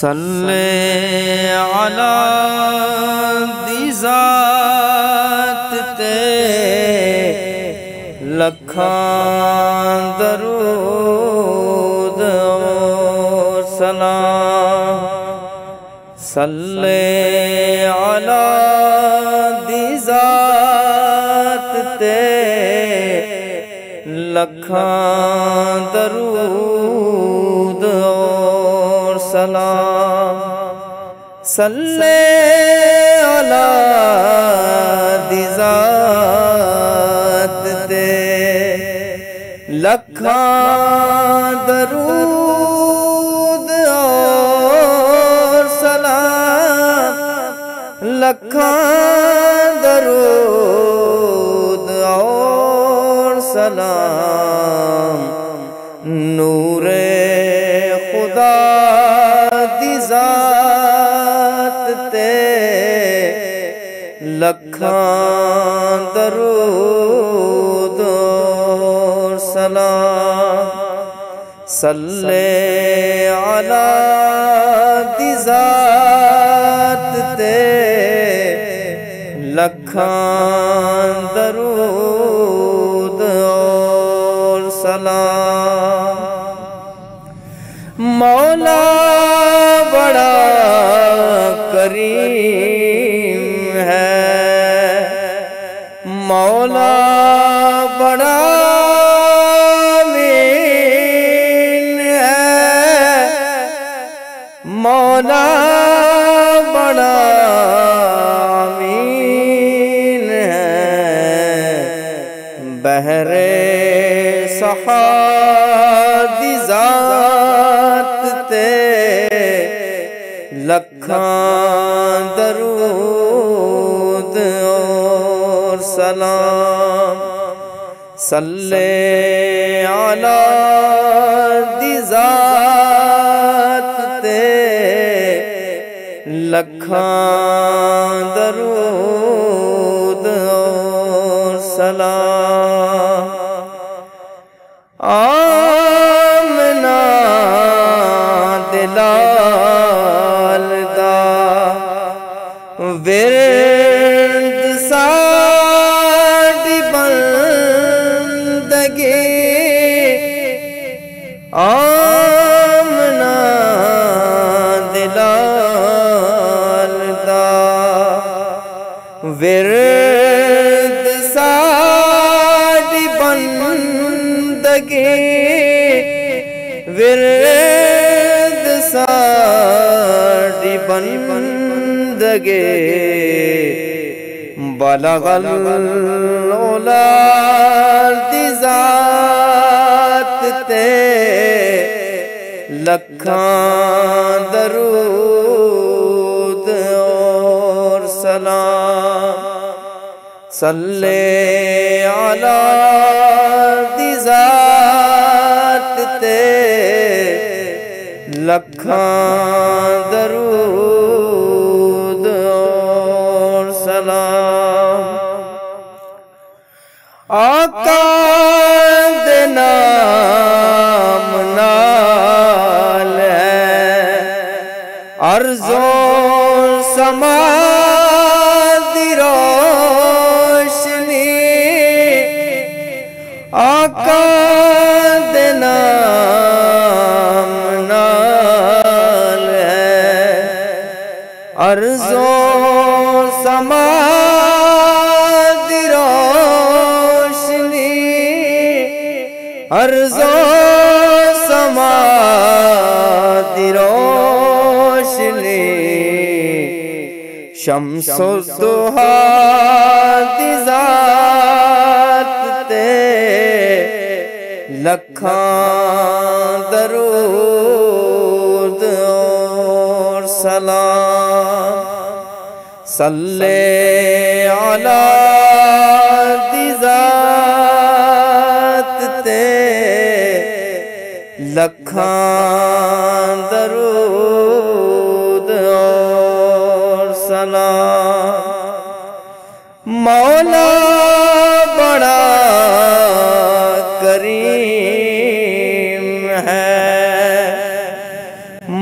صلی علی دی ذات تے لکھاں درود اور سلام۔ صلی علی دی ذات تے لکھاں درود اور سلام۔ صلی علی دی ذات تے لکھاں درود اور سلام۔ لکھاں درود اور سلام۔ نور خدا دی ذات تے لکھاں درود اور سلام۔ صلی علی دی ذات تے لکھاں درود اور سلام۔ مولا بڑا کریم ہے، مولا بڑا امین ہے، مولا بڑا امین ہے۔ بحر سخا دی ذات تے لکھاں درود اور سلام۔ صلی علی دی ذات تے لکھاں درود اور سلام۔ آمنہ دلال دا ورد ساڈی بندگی، آمنہ دلال دا ورد ساڈی بندگی، ورد ساڈی بندگی۔ بلغ العلا دی ذات تے لکھاں درود اور سلام۔ صلی علی دی ذات تے لکھاں درود اور سلام۔ آقا دے نام نال ہے ارض و سما دی روشنی، آقا دے نام نال ہے ارض و سما دی روشنی، ارض و سما دی روشنی۔ شمس الضحیٰ دی ذات تے لکھاں درود اور سلام۔ صلی علی دی ذات تے لکھاں درود اور سلام۔ مولا بڑا کریم ہے،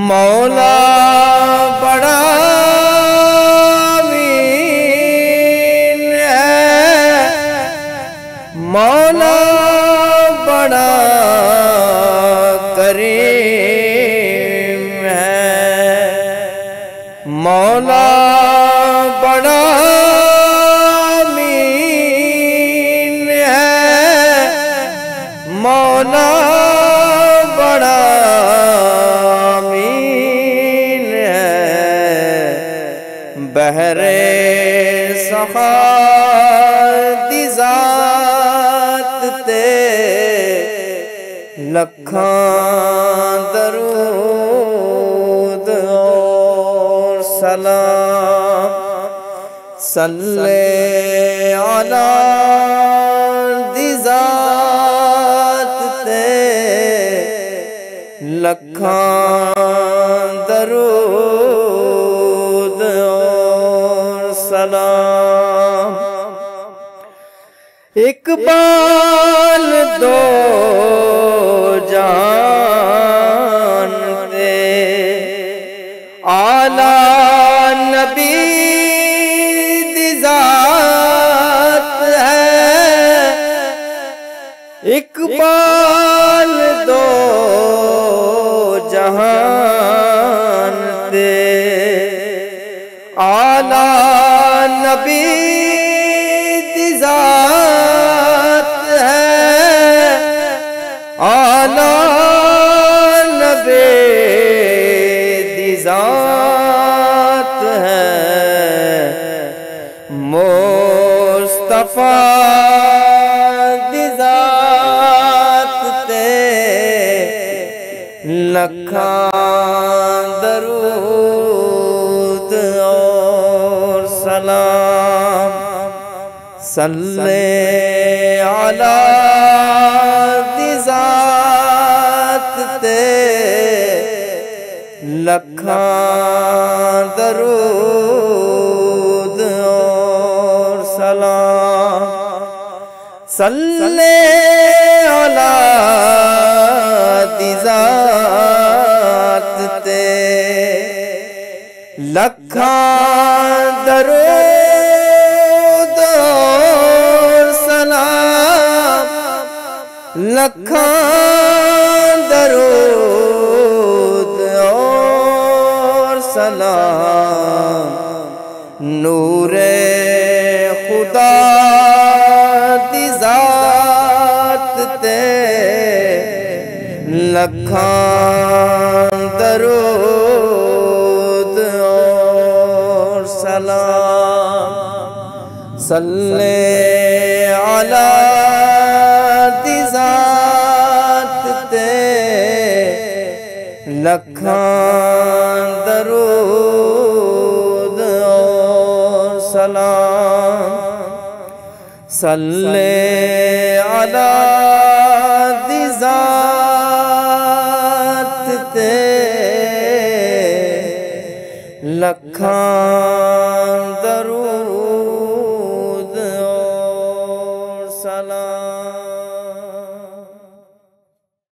مولا بہار دی ذات تے لکھاں درود اور سلام صلی علی دی ذات تے لکھاں درود اور سلام اقبال دو جہان دے اعلیٰ نبی دی ذات ہے اقبال دو جہان دے اعلیٰ نبی دی ذات ہے اعلیٰ نبی دی ذات ہے مصطفیٰ دی ذات تے لکھاں درود اور سلام صلی علی دی ذات تے لکھاں درود اور سلام صلی علی دی ذات تے لکھاں درود اور سلام لکھاں درود اور سلام نور خدا دی ذات تے لکھاں درود اور سلام صلی علی دی ذات تے لکھاں درود اور سلام صلی علی دی ذات تے لکھاں